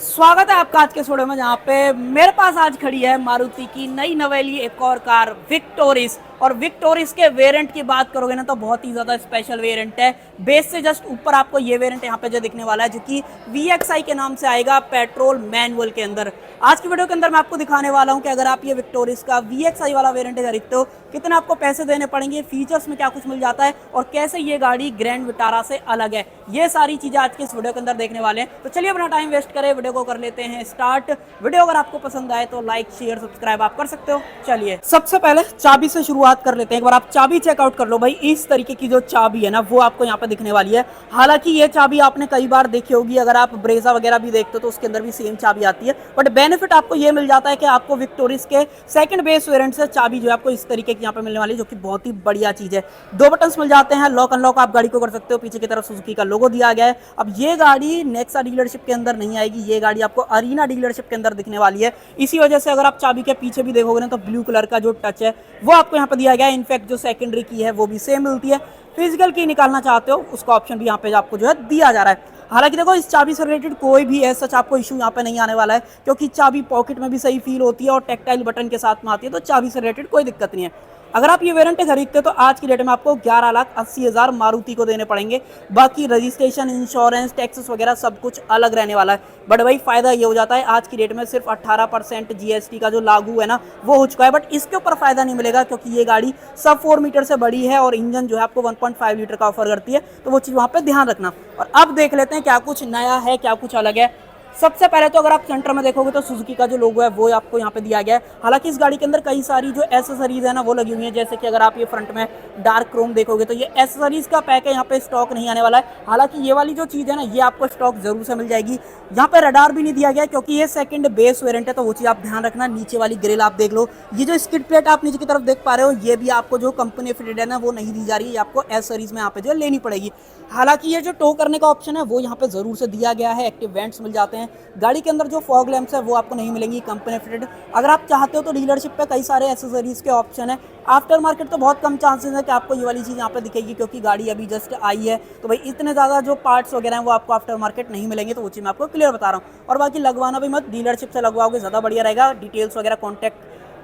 स्वागत है आपका आज के वीडियो में, जहाँ पे मेरे पास आज खड़ी है मारुति की नई नवेली एक और कार विक्टोरिस। और विक्टोरिस के वेरिएंट की बात करोगे ना तो बहुत ही ज़्यादा स्पेशल वेरिएंट है। बेस से जस्ट ऊपर आपको ये वेरिएंट यहाँ पे जो दिखने वाला है, जो कि VXI के नाम से आएगा, पेट्रोल मैनुअल के अंदर। आज की वीडियो के अंदर मैं आपको दिखाने वाला हूँ कि अगर आप ये विक्टोरिस का VXI वाला वेरिएंट खरीदते हो, कितना आपको पैसे देने पड़ेंगे, फीचर्स में क्या कुछ मिल जाता है और कैसे ये गाड़ी ग्रैंड विटारा से अलग है। ये सारी चीज़ें आज के इस वीडियो के अंदर देखने वाले हैं। तो चलिए अपना टाइम वेस्ट करें, वीडियो को कर लेते हैं स्टार्ट। वीडियो अगर आपको पसंद आए तो लाइक शेयर सब्सक्राइब आप कर सकते हो। चलिए सबसे पहले चाबी से शुरुआत कर लेते हैं। एक बार आप चाबी चेकआउट कर लो भाई। इस तरीके की जो चाबी है ना वो आपको यहाँ पे दिखने वाली है। हालांकि ये चाबी आपने कई बार देखी होगी, अगर आप ब्रेजा वगैरह भी देखते हो तो उसके अंदर भी सेम चाबी आती है। बट बेनिफिट आपको ये मिल जाता है कि आपको विक्टोरिस के सेकंड बेस वेरिएंट से चाबी जो है आपको इस तरीके की यहाँ पे मिलने वाली है, जो कि बहुत ही बढ़िया चीज है। दो बटन्स मिल जाते हैं, लॉक अनलॉक आप गाड़ी को कर सकते हो। पीछे की तरफ सुजुकी का लोगो दिया गया है। अब ये गाड़ी नेक्सा डीलरशिप के अंदर नहीं आएगी, ये गाड़ी आपको अरीना डीलरशिप के अंदर दिखने वाली है। इसी वजह से अगर आप चाबी के पीछे भी देखोगे ना तो ब्लू कलर का जो टच है वो आपको यहाँ पे दिया गया है। इनफैक्ट जो सेकेंडरी की है वो भी सेम मिलती है। फिजिकल की निकालना चाहते हो उसका ऑप्शन भी यहाँ पे आपको जो है दिया जा रहा है। हालांकि देखो इस चाबी से रिलेटेड कोई भी ऐसा सच आपको इशू यहाँ पे नहीं आने वाला है, क्योंकि चाबी पॉकेट में भी सही फील होती है और टेक्टाइल बटन के साथ में आती है, तो चाबी से रिलेटेड कोई दिक्कत नहीं है। अगर आप ये वेरिएंट खरीदते तो आज की डेट में आपको 11,80,000 मारुति को देने पड़ेंगे। बाकी रजिस्ट्रेशन, इंश्योरेंस, टैक्सेस वगैरह सब कुछ अलग रहने वाला है। बट भाई फायदा ये हो जाता है आज की डेट में सिर्फ 18% GST का जो लागू है ना वो हो चुका है। बट इसके ऊपर फायदा नहीं मिलेगा, क्योंकि ये गाड़ी सब 4 मीटर से बड़ी है और इंजन जो है आपको 1.5 लीटर का ऑफर करती है, तो वो चीज़ वहाँ पे ध्यान रखना। और अब देख लेते हैं क्या कुछ नया है, क्या कुछ अलग है। सबसे पहले तो अगर आप सेंटर में देखोगे तो सुजुकी का जो लोगो है वो आपको यहाँ पे दिया गया है। हालांकि इस गाड़ी के अंदर कई सारी जो एसेसरीज है ना वो लगी हुई है, जैसे कि अगर आप ये फ्रंट में डार्क क्रोम देखोगे तो ये एसेसरीज का पैक है, यहाँ पे स्टॉक नहीं आने वाला है। हालांकि ये वाली जो चीज़ है ना ये आपको स्टॉक जरूर से मिल जाएगी। यहाँ पे रडार भी नहीं दिया गया, क्योंकि ये सेकंड बेस वेरिएंट है, तो वो चीज़ आप ध्यान रखना। नीचे वाली ग्रिल आप देख लो, ये जो स्किड प्लेट आप नीचे की तरफ देख पा रहे हो ये भी आपको जो कंपनी फिटेड है ना वो नहीं दी जा रही है, आपको एसेसरीज में यहाँ पे जो लेनी पड़ेगी। हालांकि ये जो टो करने का ऑप्शन है वो यहाँ पे जरूर से दिया गया है। एक्टिव वेंट्स मिल जाते हैं। गाड़ी के अंदर जो फॉग लैंप्स है वो आपको नहीं मिलेंगी, कंपनी फिटेड। अगर आप चाहते हो तो डीलरशिप पे कई सारे एसेसरीज के ऑप्शन है। आफ्टर मार्केट तो बहुत कम चांसेस है कि आपको ये वाली चीज़ यहाँ पे दिखेगी, क्योंकि गाड़ी अभी जस्ट आई है, तो भाई इतने ज़्यादा जो पार्ट्स वगैरह हैं वो आपको आफ्टर मार्केट नहीं मिलेंगे, तो वो चीज़ मैं आपको क्लियर बता रहा हूँ। और बाकी लगवाना भी मत, डीलरशिप से लगवाओगे ज़्यादा बढ़िया रहेगा। डिटेल्स वगैरह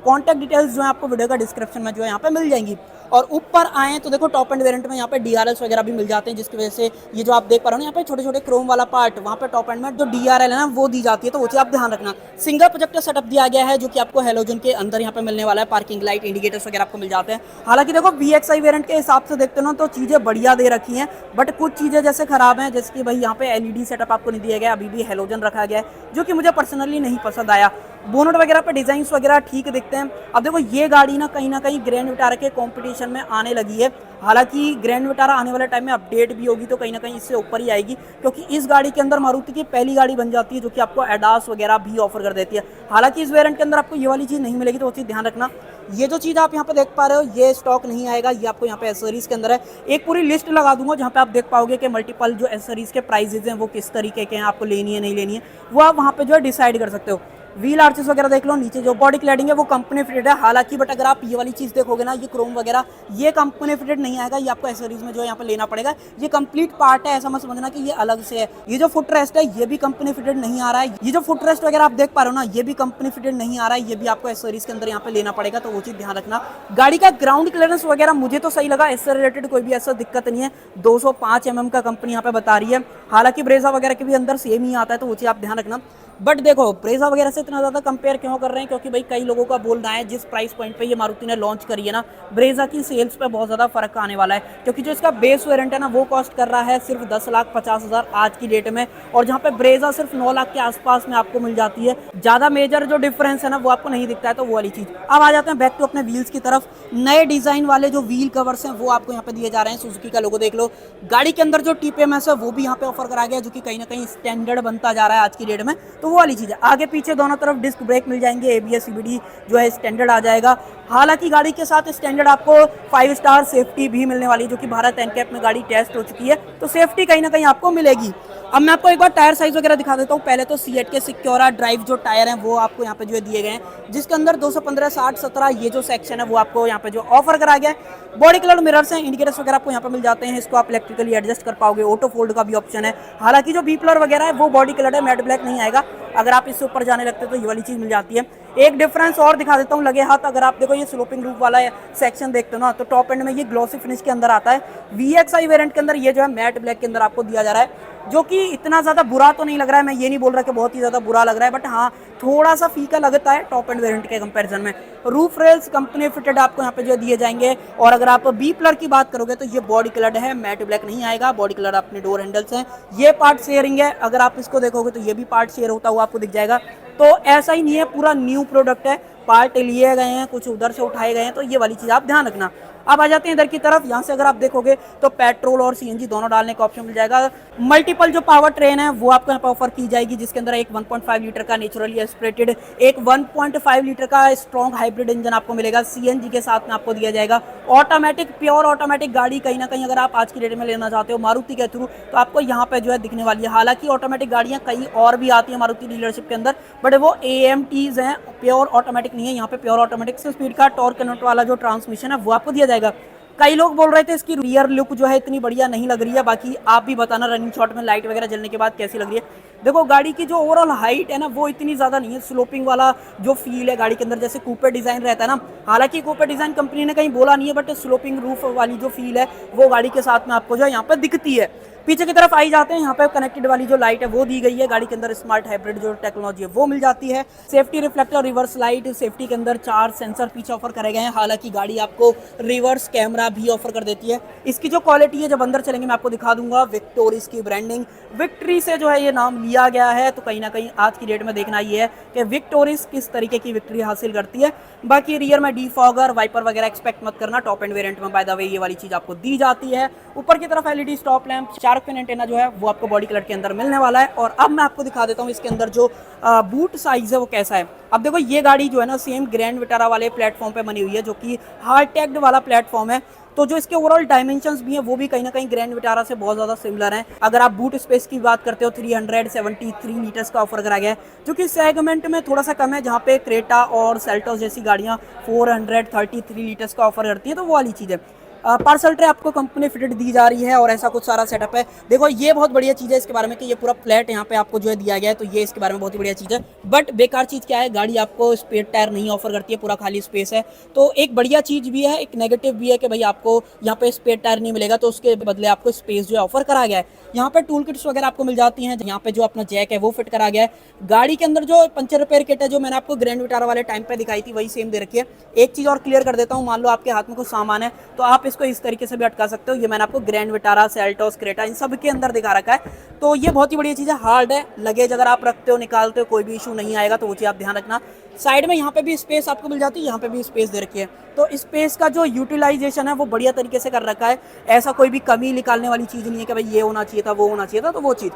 कॉन्टैक्ट डिटेल्स जो है आपको वीडियो का डिस्क्रिप्शन में जो है यहाँ पे मिल जाएंगी। और ऊपर आए तो देखो टॉप एंड वेरिएंट में यहाँ पे DRLs वगैरह भी मिल जाते हैं, जिसकी वजह से ये जो आप देख पा रहे हो यहाँ पे छोटे छोटे क्रोम वाला पार्ट, वहाँ पे टॉप एंड में जो DRL है ना वो दी जाती है, तो वो चीज़ आप ध्यान रखना। सिंगल प्रोजेक्टर सेटअप दिया गया है, जो कि आपको हेलोजन के अंदर यहाँ पे मिलने वाला है। पार्किंग लाइट, इंडिकेटर्स वगैरह आपको मिल जाते हैं। हालांकि देखो VXI वेरिएंट के हिसाब से देखते हो ना तो चीज़ें बढ़िया दे रखी हैं, बट कुछ चीज़ें जैसे खराब हैं, जैसे कि भाई यहाँ पे LED सेटअप आपको नहीं दिया गया, अभी भी हेलोजन रखा गया है, जो कि मुझे पर्सनली नहीं पसंद आया। बोनट वगैरह पे डिजाइन वगैरह ठीक दिखते हैं। अब देखो ये गाड़ी ना कहीं ग्रैंड विटारा के कंपटीशन में आने लगी है। हालांकि ग्रैंड विटारा आने वाले टाइम में अपडेट भी होगी तो कहीं ना कहीं इससे ऊपर ही आएगी, क्योंकि इस गाड़ी के अंदर मारुति की पहली गाड़ी बन जाती है जो कि आपको एडास वगैरह भी ऑफर कर देती है। हालांकि इस वेरिएंट के अंदर आपको ये वाली चीज़ नहीं मिलेगी, तो वो चीज़ ध्यान रखना। ये जो चीज़ आप यहाँ पे देख पा रहे हो ये स्टॉक नहीं आएगा, ये आपको यहाँ पे एसेसरीज के अंदर है। एक पूरी लिस्ट लगा दूंगा जहाँ पे आप देख पाओगे कि मल्टीपल जो एसेसरीज के प्राइजेज हैं वो किस तरीके के हैं, आपको लेनी है नहीं लेनी है, वो आप वहाँ पे जो है डिसाइड कर सकते हो। व्हील आर्चेस वगैरह देख लो, नीचे जो बॉडी क्लैडिंग है वो कंपनी फिटेड है। हालांकि बट अगर आप ये वाली चीज़ देखोगे ना, ये क्रोम वगैरह ये कंपनी फिटेड नहीं आएगा, ये आपको एसेसरीज में जो है यहाँ पे लेना पड़ेगा। ये कंप्लीट पार्ट है, ऐसा मत समझना कि ये अलग से है। ये जो फुट रेस्ट है ये भी कंपनी फिटेड नहीं आ रहा है। ये जो फुट रेस्ट वगैरह आप देख पा रहे हो ना ये भी कंपनी फिटेड नहीं आ रहा है, ये भी आपको एसेसरीज के अंदर यहाँ पे लेना पड़ेगा, तो वो चीज़ ध्यान रखना। गाड़ी का ग्राउंड क्लियरेंस वगैरह मुझे तो सही लगा, इससे रिलेटेड कोई भी ऐसा दिक्कत नहीं है। 205 mm का कंपनी यहाँ पे बता रही है। हालांकि ब्रेजा वगैरह के भी अंदर सेम ही आता है, तो वो चीज़ आप ध्यान रखना। बट देखो ब्रेजा वगैरह से इतना ज़्यादा कंपेयर क्यों कर रहे हैं, क्योंकि भाई कई लोगों का बोलना है जिस प्राइस पॉइंट पे ये मारुति ने लॉन्च करी है ना, ब्रेजा की सेल्स पे बहुत ज़्यादा फर्क आने वाला है। क्योंकि जो इसका बेस वेरिएंट है ना वो कॉस्ट कर रहा है सिर्फ 10,50,000 आज की डेट में, और जहाँ पे ब्रेजा सिर्फ 9 लाख के आसपास में आपको मिल जाती है। ज़्यादा मेजर जो डिफरेंस है ना वो आपको नहीं दिखता है, तो वो वाली चीज़। अब आ जाते हैं बैक टू अपने व्हील्स की तरफ। नए डिज़ाइन वाले जो व्हील कवर्स हैं वो आपको यहाँ पे दिए जा रहे हैं। सुजुकी का लोगो देख लो। गाड़ी के अंदर जो TPMS है वो भी यहाँ पे ऑफर करा गया, जो कि कहीं ना कहीं स्टैंडर्ड बनता जा रहा है आज की डेट में, तो वो वाली चीज़ है। आगे पीछे दोनों तरफ डिस्क ब्रेक मिल जाएंगे, ABS CBD जो है स्टैंडर्ड आ जाएगा। हालांकि गाड़ी के साथ स्टैंडर्ड आपको 5 स्टार सेफ्टी भी मिलने वाली है, जो कि भारत NCAP में गाड़ी टेस्ट हो चुकी है, तो सेफ्टी कहीं ना कहीं आपको मिलेगी। अब मैं आपको एक बार टायर साइज वगैरह दिखा देता हूँ। पहले तो सीएट के सिक्योरा ड्राइव जो टायर हैं वो आपको यहाँ पे जो है दिए गए हैं, जिसके अंदर 215, 60, 17 ये जो सेक्शन है वो आपको यहाँ पे जो ऑफर करा गया है। बॉडी कलर मिरर्स हैं, इंडिकेटर्स वगैरह आपको यहाँ पे मिल जाते हैं। इसको आप इलेक्ट्रिकली एडजस्ट कर पाओगे, ऑटो फोल्ड का भी ऑप्शन है। हालांकि जो बी प्लर वगैरह है वो बॉडी कलर है, मैट ब्लैक नहीं आएगा। अगर आप इससे ऊपर जाने लगते हो तो ये वाली चीज़ मिल जाती है। एक डिफरेंस और दिखा देता हूँ लगे हाथ, अगर आप देखो ये स्लोपिंग रूफ वाला सेक्शन देखते हो ना, तो टॉप एंड में ये ग्लॉसी फिनिश के अंदर आता है। VXI वेरिएंट के अंदर ये जो है मैट ब्लैक के अंदर आपको दिया जा रहा है, जो कि इतना ज़्यादा बुरा तो नहीं लग रहा है, मैं ये नहीं बोल रहा कि बहुत ही ज़्यादा बुरा लग रहा है, बट हाँ थोड़ा सा फीका लगता है टॉप एंड वेरिएंट के कंपैरिजन में। रूफ रेल्स कंपनी फिटेड आपको यहाँ पे जो दिए जाएंगे। और अगर आप बी पिलर की बात करोगे तो ये बॉडी कलर्ड है, मैट ब्लैक नहीं आएगा, बॉडी कलर अपने डोर हैंडल्स हैं। ये पार्ट शेयरिंग है, अगर आप इसको देखोगे तो ये भी पार्ट शेयर होता हुआ आपको दिख जाएगा। तो ऐसा ही नहीं है, पूरा न्यू प्रोडक्ट है, पार्ट लिए गए हैं, कुछ उधर से उठाए गए हैं, तो ये वाली चीज़ आप ध्यान रखना। अब आ जाते हैं इधर की तरफ, यहाँ से अगर आप देखोगे तो पेट्रोल और सीएनजी दोनों डालने का ऑप्शन मिल जाएगा। मल्टीपल जो पावर ट्रेन है वो आपको यहाँ पर ऑफर की जाएगी, जिसके अंदर एक 1.5 लीटर का नेचुरली एस्पिरेटेड, एक 1.5 लीटर का स्ट्रॉन्ग हाइब्रिड इंजन आपको मिलेगा, सीएनजी के साथ में आपको दिया जाएगा। ऑटोमेटिक, प्योर ऑटोमेटिक गाड़ी कहीं ना कहीं अगर आप आज की डेट में लेना चाहते हो मारुति के थ्रू, तो आपको यहाँ पे जो है दिखने वाली है। हालांकि ऑटोमेटिक गाड़ियाँ कई और भी आती है मारुति डीलरशिप के अंदर, बट वो AMTs हैं, प्योर ऑटोमेटिक नहीं है। यहाँ पे प्योर ऑटोमेटिक से स्पीड का टॉर्क कन्वर्ट वाला जो ट्रांसमिशन है वो आपको दिया जाएगा। कई लोग बोल रहे थे इसकी रियर लुक जो है इतनी बढ़िया नहीं लग रही है, बाकी आप भी बताना रनिंग शॉट में लाइट वगैरह जलने के बाद कैसी लग रही है। देखो गाड़ी की जो ओवरऑल हाइट है ना वो इतनी ज़्यादा नहीं है, स्लोपिंग वाला जो फील है गाड़ी के अंदर, जैसे कूपे डिज़ाइन रहता है ना, हालांकि कूपे डिज़ाइन कंपनी ने कहीं बोला नहीं है, बट स्लोपिंग रूफ वाली जो फील है वो गाड़ी के साथ में आपको जो है यहाँ पर दिखती है। पीछे की तरफ आई जाते हैं, यहाँ पे कनेक्टेड वाली जो लाइट है वो दी गई है, गाड़ी के अंदर स्मार्ट हाइब्रिड जो टेक्नोलॉजी है वो मिल जाती है। Safety reflector, reverse light, safety के अंदर 4 सेंसर पीछे ऑफर करे गए हैं, हालांकि गाड़ी आपको रिवर्स कैमरा भी ऑफर कर देती है। इसकी जो क्वालिटी है जब अंदर चलेंगे मैं आपको दिखा दूंगा। विक्टोरिस की ब्रांडिंग, विक्ट्री से जो है ये नाम लिया गया है, तो कहीं ना कहीं आज की डेट में देखना ये है कि विक्टोरिस किस तरीके की विक्ट्री हासिल करती है। बाकी रियर में डीफॉगर, वाइपर वगैरह एक्सपेक्ट मत करना, टॉप एंड वेरिएंट में बाय द वे ये वाली चीज आपको दी जाती है। ऊपर की तरफ LED stop lamp, shark fin antenna जो है वो आपको बॉडी कलर के अंदर मिलने वाला है। और अब मैं आपको दिखा देता हूँ इसके अंदर जो बूट साइज है वो कैसा है। अब देखो ये गाड़ी जो है ना सेम ग्रैंड विटारा वाले प्लेटफॉर्म पे बनी हुई है, जो कि हार्ड टैग्ड वाला प्लेटफॉर्म है, तो जो इसके ओवरऑल डायमेंशंस भी हैं वो भी कहीं ना कहीं ग्रैंड विटारा से बहुत ज़्यादा सिमिलर हैं। अगर आप बूट स्पेस की बात करते हो 373 लीटर्स का ऑफर करा गया है, जो कि सेगमेंट में थोड़ा सा कम है, जहाँ पे क्रेटा और सेल्टोस जैसी गाड़ियाँ 433 लीटर्स का ऑफर करती है, तो वो वाली चीज़ है। पार्सल ट्रे आपको कंपनी फिटेड दी जा रही है और ऐसा कुछ सारा सेटअप है। देखो ये बहुत बढ़िया चीज़ है इसके बारे में कि ये पूरा फ्लैट यहाँ पे आपको जो है दिया गया है, तो ये इसके बारे में बहुत ही बढ़िया चीज़ है। बट बेकार चीज़ क्या है, गाड़ी आपको स्पेयर टायर नहीं ऑफर करती है, पूरा खाली स्पेस है। तो एक बढ़िया चीज़ भी है, एक नेगेटिव भी है कि भाई आपको यहाँ पे स्पेयर टायर नहीं मिलेगा, तो उसके बदले आपको स्पेस जो है ऑफर करा गया है। यहाँ पे टूल किट्स वगैरह आपको मिल जाती हैं, यहाँ पे जो अपना जैक है वो फिट करा गया है। गाड़ी के अंदर जो पंचर रिपेयर किट है जो मैंने आपको ग्रैंड विटारा वाले टाइम पे दिखाई थी वही सेम दे रखी है। एक चीज़ और क्लियर कर देता हूँ, मान लो आपके हाथ में कुछ सामान है तो आप इसको इस तरीके से भी अटका सकते हो। ये मैंने आपको ग्रैंड विटारा, सेल्टोस, क्रेटा इन सब के अंदर दिखा रखा है, तो ये बहुत ही बढ़िया चीज़ है। हार्ड है, लगेज अगर आप रखते हो निकालते हो कोई भी इशू नहीं आएगा, तो वो चीज़ आप ध्यान रखना। साइड में यहाँ पे भी स्पेस आपको मिल जाती है, यहाँ पे भी स्पेस दे रखी है, तो स्पेस का जो यूटिलाइजेशन है वो बढ़िया तरीके से कर रखा है। ऐसा कोई भी कमी निकालने वाली चीज़ नहीं है कि भाई ये होना चाहिए था वो होना चाहिए था, तो वो चीज़।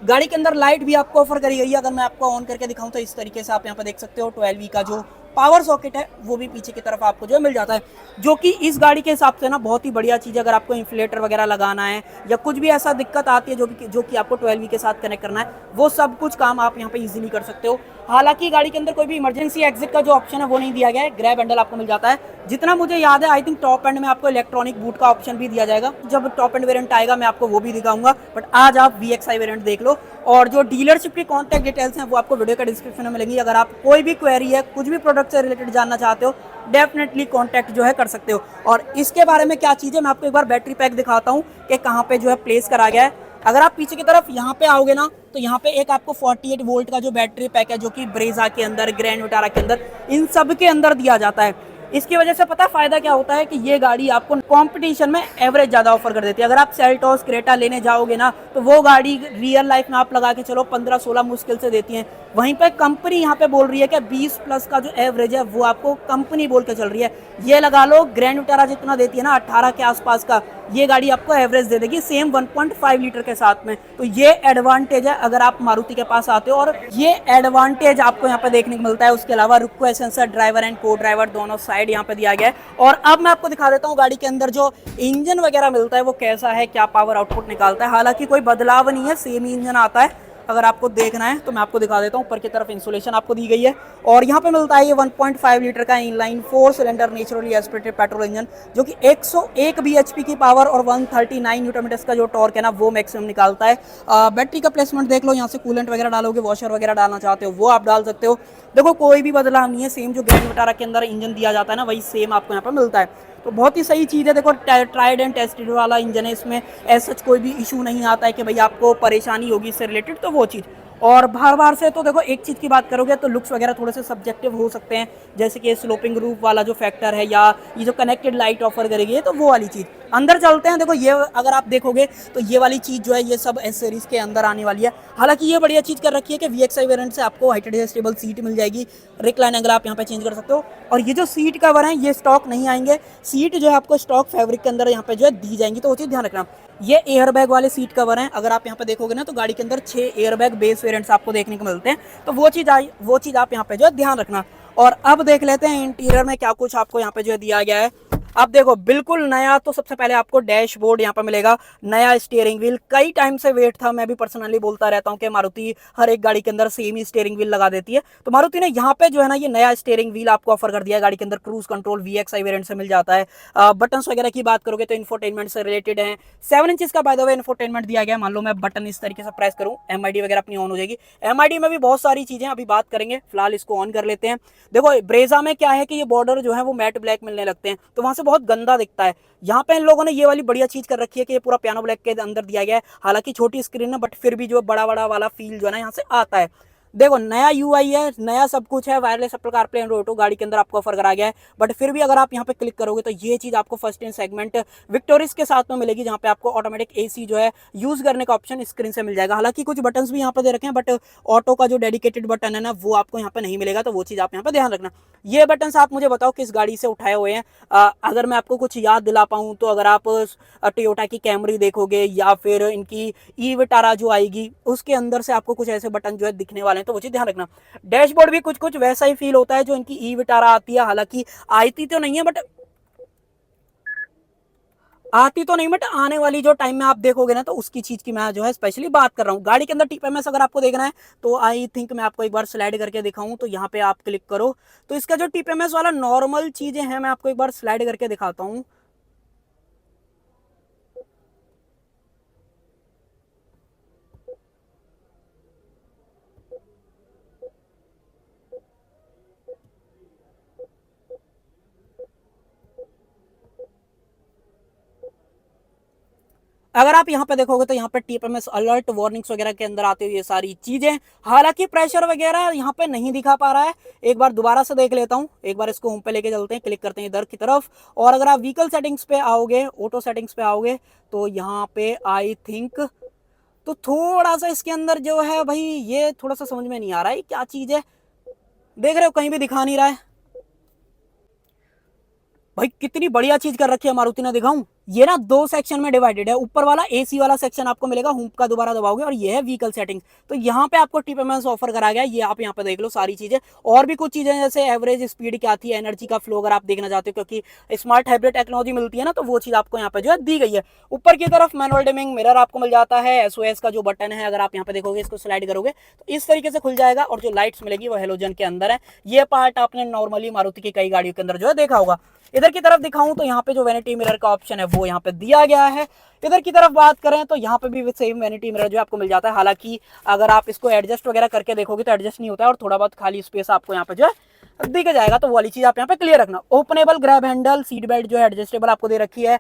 गाड़ी के अंदर लाइट भी आपको ऑफर करी गई है, अगर मैं आपको ऑन करके दिखाऊं तो इस तरीके से आप यहाँ पर देख सकते हो। 12V का जो पावर सॉकेट है वो भी पीछे की तरफ आपको जो मिल जाता है, जो कि इस गाड़ी के हिसाब से ना बहुत ही बढ़िया चीज़ है। अगर आपको इन्फ्लेटर वगैरह लगाना है या कुछ भी ऐसा दिक्कत आती है जो कि आपको 12V के साथ कनेक्ट करना है, वो सब कुछ काम आप यहाँ पे इजीली कर सकते हो। हालांकि गाड़ी के अंदर कोई भी इमरजेंसी एग्जिट का जो ऑप्शन है वो नहीं दिया गया है, ग्रैब हैंडल आपको मिल जाता है। जितना मुझे याद है आई थिंक टॉप एंड में आपको इलेक्ट्रॉनिक बूट का ऑप्शन भी दिया जाएगा, जब टॉप एंड वेरिएंट आएगा मैं आपको वो भी दिखाऊंगा। बट आज आप VXI वेरिएंट देख लो, और जो डीलरशिप की कॉन्टैक्ट डिटेल्स हैं वो आपको वीडियो के डिस्क्रिप्शन में मिलेंगी। अगर आप कोई भी क्वेरी है, कुछ भी प्रोडक्ट से रिलेटेड जानना चाहते हो, डेफिनेटली कॉन्टैक्ट जो है कर सकते हो। और इसके बारे में क्या चीज़ है मैं आपको एक बार बैटरी पैक दिखाता हूँ कि कहाँ पे जो है प्लेस करा गया है। अगर आप पीछे की तरफ यहाँ पे आओगे ना, तो यहाँ पे एक आपको 48 वोल्ट का जो बैटरी पैक है, जो कि ब्रेजा के अंदर, ग्रैंड विटारा के अंदर, इन सब के अंदर दिया जाता है। इसकी वजह से पता फायदा क्या होता है कि ये गाड़ी आपको कंपटीशन में एवरेज ज़्यादा ऑफर कर देती है। अगर आप सेल्टोस, क्रेटा लेने जाओगे ना, तो वो गाड़ी रियल लाइफ में आप लगा के चलो 15-16 मुश्किल से देती हैं। वहीं पे कंपनी यहाँ पे बोल रही है कि 20+ का जो एवरेज है वो आपको कंपनी बोल के चल रही है। ये लगा लो ग्रैंड विटारा जितना देती है ना 18 के आसपास का, ये गाड़ी आपको एवरेज दे देगी सेम 1.5 लीटर के साथ में। तो ये एडवांटेज है अगर आप मारुति के पास आते हो, और ये एडवांटेज आपको यहाँ पे देखने को मिलता है। उसके अलावा रुको सेंसर, ड्राइवर एंड को ड्राइवर दोनों साइड यहाँ पे दिया गया है। और अब मैं आपको दिखा देता हूँ गाड़ी के अंदर जो इंजन वगैरह मिलता है वो कैसा है, क्या पावर आउटपुट निकालता है। हालांकि कोई बदलाव नहीं है, सेम ही इंजन आता है। अगर आपको देखना है तो मैं आपको दिखा देता हूँ। ऊपर की तरफ इंसुलेशन आपको दी गई है और यहाँ पे मिलता है ये 1.5 लीटर का inline 4 cylinder naturally aspirated petrol engine, जो कि 101 bhp की पावर और 139 न्यूटन मीटर्स का जो टॉर्क है ना वो मैक्सिमम निकालता है। बैटरी का प्लेसमेंट देख लो, यहाँ से कूलेंट वगैरह डालोगे, वॉशर वगैरह डालना चाहते हो वो आप डाल सकते हो। देखो कोई भी बदलाव नहीं है, सेम जो ग्रैंड विटारा के अंदर इंजन दिया जाता है ना वही सेम आपको यहाँ पर मिलता है। तो बहुत ही सही चीज़ है। देखो ट्राइड एंड टेस्टेड वाला इंजन है, इसमें ऐसा कोई भी इशू नहीं आता है कि भाई आपको परेशानी होगी इससे रिलेटेड, तो वो चीज़। और बार बार से तो देखो एक चीज़ की बात करोगे तो लुक्स वगैरह थोड़े से सब्जेक्टिव हो सकते हैं, जैसे कि स्लोपिंग रूफ वाला जो फैक्टर है या ये जो कनेक्टेड लाइट ऑफर करेगी तो वो वाली चीज़। अंदर चलते हैं, देखो ये अगर आप देखोगे तो ये वाली चीज़ जो है ये सब एस सीरीज़ के अंदर आने वाली है। हालांकि ये बढ़िया चीज़ कर रखी है कि VXI वेरिएंट से आपको हाइट एडजस्टेबल सीट मिल जाएगी, रिक्लाइन एंगल आप यहाँ पे चेंज कर सकते हो। और ये जो सीट कवर है ये स्टॉक नहीं आएंगे, सीट जो है आपको स्टॉक फैब्रिक के अंदर यहाँ पे जो है दी जाएंगी, तो वो चीज़ ध्यान रखना। ये एयरबैग वाले सीट कवर हैं, अगर आप यहाँ पे देखोगे ना तो गाड़ी के अंदर 6 एयरबैग बेस वेरिएंट्स आपको देखने को मिलते हैं, तो वो चीज़ आप यहाँ पे जो है ध्यान रखना। और अब देख लेते हैं इंटीरियर में क्या कुछ आपको यहाँ पे जो है दिया गया है। अब देखो बिल्कुल नया, तो सबसे पहले आपको डैशबोर्ड यहाँ पर मिलेगा, नया स्टीयरिंग व्हील, कई टाइम से वेट था, मैं भी पर्सनली बोलता रहता हूँ कि मारुति हर एक गाड़ी के अंदर सेम ही स्टीयरिंग व्हील लगा देती है, तो मारुति ने यहाँ पे जो है ना ये नया स्टीयरिंग व्हील आपको ऑफर कर दिया है। गाड़ी के अंदर क्रूज कंट्रोल VXI वेरिएंट से मिल जाता है। बटन्स वगैरह की बात करोगे तो इन्फोटेनमेंट से रिलेटेड है, 7 इंचेस का बाय द वे इन्फोटेनमेंट दिया गया है। मान लो मैं बटन इस तरीके से प्रेस करूँ, MID वगैरह अपनी ऑन हो जाएगी। MID में भी बहुत सारी चीजें अभी बात करेंगे, फिलहाल इसको ऑन कर लेते हैं। देखो ब्रेजा में क्या है कि ये बॉर्डर जो है वो मैट ब्लैक मिलने लगते हैं, तो वहां से बहुत गंदा दिखता है। यहाँ पे इन लोगों ने ये वाली बढ़िया चीज कर रखी है कि ये पूरा पियानो ब्लैक के अंदर दिया गया है। हालांकि छोटी स्क्रीन है बट फिर भी जो बड़ा बड़ा वाला फील जो है ना यहाँ से आता है। देखो नया UI है, नया सब कुछ है, wireless Apple CarPlay and auto गाड़ी के अंदर आपको ऑफर करा गया है। बट फिर भी अगर आप यहाँ पे क्लिक करोगे तो ये चीज आपको फर्स्ट इन सेगमेंट विक्टोरिस के साथ में मिलेगी, जहाँ पे आपको ऑटोमेटिक AC जो है यूज करने का ऑप्शन स्क्रीन से मिल जाएगा। हालांकि कुछ बटन भी यहाँ पे दे रखे हैं बट ऑटो का जो डेडिकेटेड बटन है ना वो आपको यहाँ पे नहीं मिलेगा, तो वो चीज आप यहाँ पे ध्यान रखना। ये बटन आप मुझे बताओ किस गाड़ी से उठाए हुए हैं। अगर मैं आपको कुछ याद दिला पाऊँ तो अगर आप टोयोटा की कैमरी देखोगे या फिर इनकी ई विटारा जो आएगी उसके अंदर से आपको कुछ ऐसे बटन जो है दिखने वाले हैं, तो वो चीज ध्यान रखना। डैशबोर्ड भी कुछ कुछ वैसा ही फील होता है जो इनकी ई विटारा आती है, हालांकि आती तो नहीं बट आने वाली जो टाइम में आप देखोगे ना तो उसकी चीज की मैं जो है स्पेशली बात कर रहा हूँ। गाड़ी के अंदर TPMS अगर आपको देखना है तो आई थिंक मैं आपको एक बार स्लाइड करके दिखाऊं, तो यहाँ पे आप क्लिक करो तो इसका जो TPMS वाला नॉर्मल चीजें हैं मैं आपको एक बार स्लाइड करके दिखाता हूँ। अगर आप यहाँ पे देखोगे तो यहाँ पे TPMS अलर्ट वार्निंग्स वगैरह के अंदर आते हुए ये सारी चीजें, हालांकि प्रेशर वगैरह यहाँ पे नहीं दिखा पा रहा है। एक बार दोबारा से देख लेता हूँ, एक बार इसको होम पे लेके चलते हैं, क्लिक करते हैं इधर की तरफ और अगर आप व्हीकल सेटिंग्स पे आओगे, ऑटो सेटिंग्स पे आओगे तो यहाँ पे आई थिंक तो थोड़ा सा इसके अंदर जो है भाई ये थोड़ा सा समझ में नहीं आ रहा है क्या चीज है। देख रहे हो कहीं भी दिखा नहीं रहा है भाई, कितनी बढ़िया चीज कर रखी है मारुति ने। दिखाऊं, ये ना 2 सेक्शन में डिवाइडेड है। ऊपर वाला AC वाला सेक्शन आपको मिलेगा, होम का दोबारा दबाओगे और ये है व्हीकल सेटिंग्स, तो यहाँ पे आपको TPMS ऑफर करा गया। ये आप यहाँ पे देख लो सारी चीजें, और भी कुछ चीजें जैसे एवरेज स्पीड क्या थी, एनर्जी का फ्लो अगर आप देखना चाहते हो क्योंकि स्मार्ट हाइब्रिड टेक्नोलॉजी मिलती है ना, तो वो चीज आपको यहाँ पे जो है दी गई है। ऊपर की तरफ मैनुअल डिमिंग मिरर आपको मिल जाता है। SOS का जो बटन है अगर आप यहाँ पे देखोगे, इसको स्लाइड करोगे तो इस तरीके से खुल जाएगा और जो लाइट्स मिलेगी वो हेलोजन के अंदर है। ये पार्ट आपने नॉर्मली मारुति की कई गाड़ियों के अंदर जो है देखा होगा। इधर की तरफ दिखाऊं तो यहाँ पे जो वैनिटी मिरर का ऑप्शन है वो यहाँ पे दिया गया है। इधर की तरफ बात करें तो यहाँ पे भी सेम वैनिटी मिरर जो आपको मिल जाता है। हालांकि अगर आप इसको एडजस्ट वगैरह करके देखोगे तो एडजस्ट नहीं होता है और थोड़ा बहुत खाली स्पेस आपको यहाँ पे जो है दिख जाएगा, तो वो वाली चीज आप यहाँ पे क्लियर रखना। Openable grab handle, seat belt जो है एडजस्टेबल आपको दे रखी है।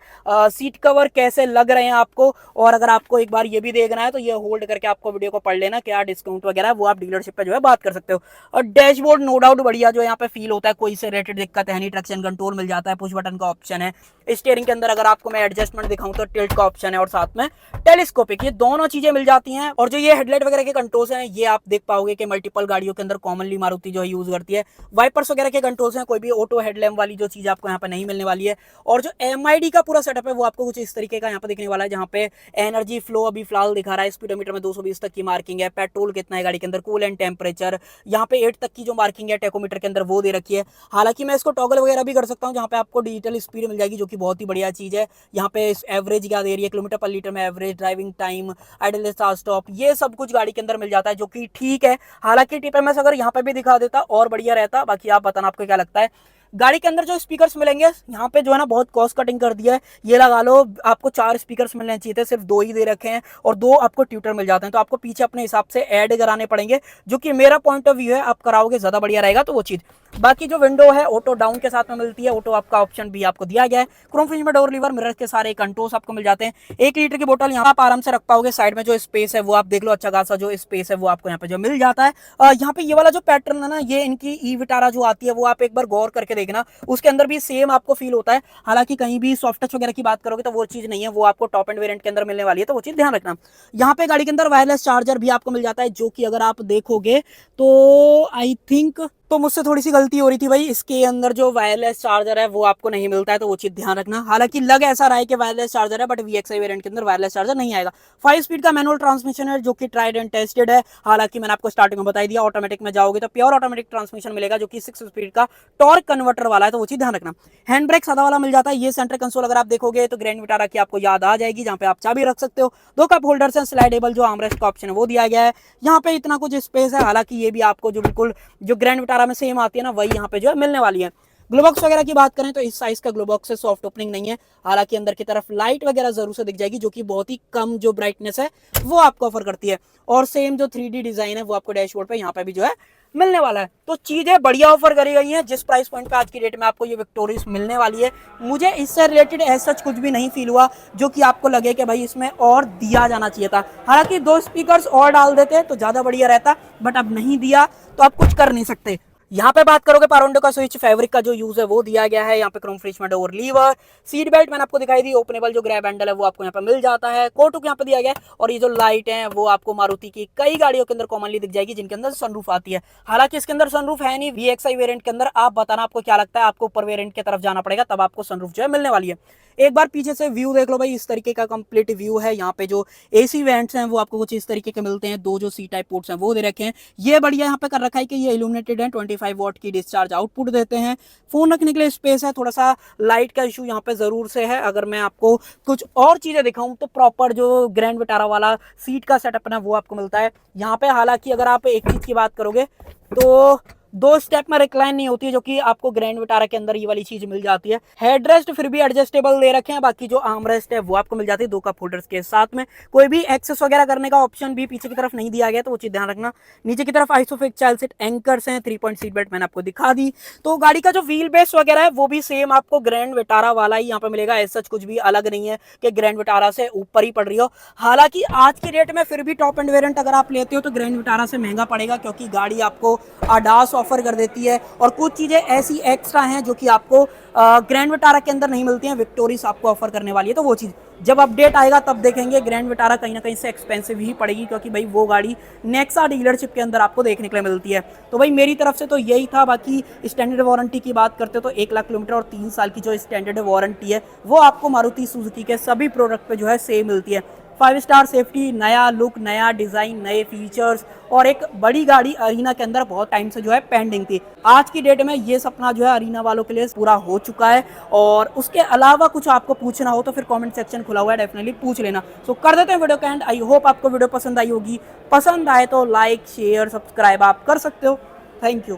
सीट कवर कैसे लग रहे हैं आपको, और अगर आपको एक बार ये भी देखना है तो ये होल्ड करके आपको वीडियो को पढ़ लेना, क्या डिस्काउंट वगैरह वो आप डीलरशिप पे जो है बात कर सकते हो। और डैशबोर्ड नो डाउट बढ़िया जो यहाँ पे फील होता है, कोई से रेटेड दिक्कत है नहीं। ट्रैक्शन कंट्रोल मिल जाता है, पुश बटन का ऑप्शन है। स्टीयरिंग के अंदर अगर आपको मैं एडजस्टमेंट दिखाऊं तो टिल्ट का ऑप्शन है और साथ में टेलीस्कोपिक, ये दोनों चीजें मिल जाती हैं। और जो ये हेडलाइट वगैरह के कंट्रोल्स हैं ये आप देख पाओगे कि मल्टीपल गाड़ियों के अंदर कॉमनली मारुति जो है यूज करती है। वाइपर्स वगैरह के कंट्रोल्स हैं, कोई भी ऑटो हेडलैम्प वाली जो चीज़ आपको यहाँ पे नहीं मिलने वाली है। और जो MID का पूरा सेटअप है वो आपको कुछ इस तरीके का यहाँ पे दिखने वाला है, जहाँ पे एनर्जी फ्लो अभी फिलहाल दिखा रहा है, स्पीडोमीटर में 220 तक की मार्किंग है, पेट्रोल कितना है गाड़ी के अंदर, कूलेंट टेम्परेचर, यहाँ पे 8 तक की जो मार्किंग है टेकोमीटर के अंदर वो दे रखी है। हालांकि मैं इसको टॉगल वगैरह भी कर सकता हूँ, जहाँ पे आपको डिजिटल स्पीड मिल जाएगी, जो कि बहुत ही बढ़िया चीज़ है। यहाँ पे एवरेज क्या दे रही है, किलोमीटर पर लीटर में average, driving time, idol start stop, ये सब कुछ गाड़ी के अंदर मिल जाता है, जो कि ठीक है। हालांकि TPMS अगर यहाँ पे भी दिखा देता और बढ़िया रहता। बाकी आप बताना आपको क्या लगता है। गाड़ी के अंदर जो स्पीकर्स मिलेंगे यहाँ पे जो है ना बहुत कॉस्ट कटिंग कर दिया है। ये लगा लो आपको 4 स्पीकर्स मिलने चाहिए थे, सिर्फ 2 ही दे रखे हैं, और 2 आपको ट्यूटर मिल जाते हैं, तो आपको पीछे अपने हिसाब से ऐड कराने पड़ेंगे, जो कि मेरा पॉइंट ऑफ व्यू है। आप कराओगे ज्यादा बढ़िया रहेगा, तो वो चीज। बाकी जो विंडो है ऑटो डाउन के साथ में मिलती है, ऑटो आपका ऑप्शन भी आपको दिया गया है। क्रोम फिनिश में डोर लीवर, मिरर के सारे कंट्रोल्स आपको मिल जाते हैं। 1 लीटर की बोतल यहाँ आप आराम से रख पाओगे। साइड में जो स्पेस है वो आप देख लो, अच्छा खासा जो स्पेस है वो आपको यहाँ पे जो मिल जाता है। यहाँ पे ये वाला जो पैटर्न है ना, ये इनकी ई विटारा जो आती है वो आप एक बार गौर करके देखना, उसके अंदर भी सेम आपको फील होता है। हालांकि कहीं भी सॉफ्ट टच वगैरह की बात करोगे तो वो चीज नहीं है, वो आपको टॉप एंड वेरिएंट के अंदर मिलने वाली है, तो वो चीज ध्यान रखना। यहाँ पे गाड़ी के अंदर वायरलेस चार्जर भी आपको मिल जाता है, जो कि अगर आप देखोगे तो आई थिंक, तो मुझसे थोड़ी सी गलती हो रही थी भाई, इसके अंदर जो वायरलेस चार्जर है वो आपको नहीं मिलता है, तो वो चीज ध्यान रखना। हालांकि लग ऐसा रहा है कि वायरलेस चार्जर है, बट VXI वेरिएंट के अंदर वायरलेस चार्जर नहीं आएगा। 5 स्पीड का मैनुअल ट्रांसमिशन है, जो कि ट्राइड एंड टेस्टेड है। हालांकि मैंने आपको स्टार्टिंग में बता दिया, ऑटोमेटिक में जाओगे तो प्योर ऑटोमेटिक ट्रांसमिशन मिलेगा, जो कि 6 स्पीड का टॉर्क कन्वर्टर वाला है, तो वो चीज ध्यान रखना। हैंड ब्रेक सादा वाला मिल जाता है। ये सेंटर कंसोल अगर आप देखोगे तो ग्रैंड विटारा की आपको याद आ जाएगी, जहां पे आप चाबी रख सकते हो। 2 कप होल्डर्स हैं, स्लाइडेबल जो आर्मरेस्ट का ऑप्शन है वो दिया गया है। यहाँ पे इतना कुछ स्पेस है। हालांकि ये भी आपको जो बिल्कुल जो ग्रैंड विटारा में सेम आती है ना, वही यहाँ पे जो है मिलने वाली है। ग्लोबॉक्स वगैरह की बात करें तो इस साइज का ग्लोबॉक्स है, सॉफ्ट ओपनिंग नहीं है। हालांकि अंदर की तरफ लाइट वगैरह जरूर से दिख जाएगी, जो कि बहुत ही कम जो ब्राइटनेस है वो आपको ऑफर करती है। और सेम जो 3D डिजाइन है वो आपको डैशबोर्ड पे यहाँ पे भी जो है मिलने वाला है। तो चीजें बढ़िया ऑफर करी गई हैं। जिस प्राइस पॉइंट पे आज की डेट में आपको ये विक्टोरियस मिलने वाली है, मुझे इससे रिलेटेड ऐसा कुछ भी नहीं फील हुआ जो कि आपको लगे कि भाई इसमें और दिया जाना चाहिए था। हालांकि 2 स्पीकर्स और डाल देते तो ज्यादा बढ़िया रहता, बट अब नहीं दिया तो आप कुछ कर नहीं सकते। यहाँ पे बात करोगे पारोंडो का स्विच, फैब्रिक का जो यूज है वो दिया गया है। यहाँ पे क्रोम फिनिश में डोर लीवर, सीट बेल्ट मैंने आपको दिखाई दी, ओपनेबल जो ग्रैब हैंडल है वो आपको यहाँ पे मिल जाता है। कोटुक यहाँ पे दिया गया है। और ये जो लाइट है वो आपको मारुति की कई गाड़ियों के अंदर कॉमनली दिख जाएगी, जिनके अंदर सनरूफ आती है। हालांकि इसके अंदर सनरूफ है नहीं। VXI वेरिएंट के अंदर आप बताना आपको क्या लगता है, आपको ऊपर वेरिएंट की तरफ जाना पड़ेगा, तब आपको सनरूफ जो है मिलने वाली है। एक बार पीछे से व्यू देख लो भाई, इस तरीके का कंप्लीट व्यू है। यहाँ पे जो AC वेंट्स हैं वो आपको कुछ इस तरीके के मिलते हैं। 2 जो C टाइप पोर्ट्स हैं वो दे रखे हैं। ये बढ़िया यहाँ पे कर रखा है कि ये इल्यूमिनेटेड है, 25 वॉट की डिस्चार्ज आउटपुट देते हैं। फोन रखने के लिए स्पेस है। थोड़ा सा लाइट का इशू यहाँ पे जरूर से है। अगर मैं आपको कुछ और चीजें दिखाऊं तो प्रॉपर जो ग्रैंड विटारा वाला सीट का सेटअप है वो आपको मिलता है यहाँ पे। हालांकि अगर आप एक चीज की बात करोगे तो 2 स्टेप में रिक्लाइन नहीं होती है, जो कि आपको ग्रैंड विटारा के अंदर ये वाली चीज मिल जाती है। हेडरेस्ट फिर भी एडजस्टेबल दे रखे हैं। बाकी जो आर्मरेस्ट है वो आपको मिल जाती है 2 कप होल्डर्स के साथ में। कोई भी एक्सेस वगैरह करने का ऑप्शन भी पीछे की तरफ नहीं दिया गया, तो वो चीज ध्यान रखना। नीचे की तरफ आइसोफिक्स चाइल्ड सीट एंकर्स हैं। 3 पॉइंट सीट बेल्ट मैंने आपको दिखा दी। तो गाड़ी का जो व्हील बेस वगैरह है वो भी सेम आपको ग्रैंड विटारा वाला ही यहाँ पे मिलेगा। ऐसा कुछ भी अलग नहीं है कि ग्रैंड विटारा से ऊपर ही पड़ रही हो। हालांकि आज की डेट में फिर भी टॉप एंड वेरिएंट अगर आप लेते हो तो ग्रैंड विटारा से महंगा पड़ेगा, क्योंकि गाड़ी आपको ADAS ऑफर कर देती है और कुछ चीजें ऐसी एक्स्ट्रा हैं जो कि आपको ग्रैंड विटारा के अंदर नहीं मिलती हैं, विक्टोरियस आपको ऑफर करने वाली है। तो वो चीज जब अपडेट आएगा तब देखेंगे। ग्रैंड विटारा कहीं ना कहीं से एक्सपेंसिव ही पड़ेगी, क्योंकि भाई वो गाड़ी नेक्सा डीलरशिप के अंदर आपको देखने के लिए मिलती है। तो भाई मेरी तरफ से तो यही था। बाकी स्टैंडर्ड वारंटी की बात करते हो तो 1 लाख किलोमीटर और 3 साल की जो स्टैंडर्ड वारंटी है वो आपको मारुति सुजुकी के सभी प्रोडक्ट पे जो है सेम मिलती है। 5 स्टार सेफ्टी, नया लुक, नया डिजाइन, नए फीचर्स और एक बड़ी गाड़ी अरीना के अंदर बहुत टाइम से जो है पेंडिंग थी। आज की डेट में ये सपना जो है अरीना वालों के लिए पूरा हो चुका है। और उसके अलावा कुछ आपको पूछना हो तो फिर कमेंट सेक्शन खुला हुआ है, डेफिनेटली पूछ लेना। सो कर देते हैं वीडियो का एंड। आई होप आपको वीडियो पसंद आई होगी। पसंद आए तो लाइक, शेयर, सब्सक्राइब आप कर सकते हो। Thank you.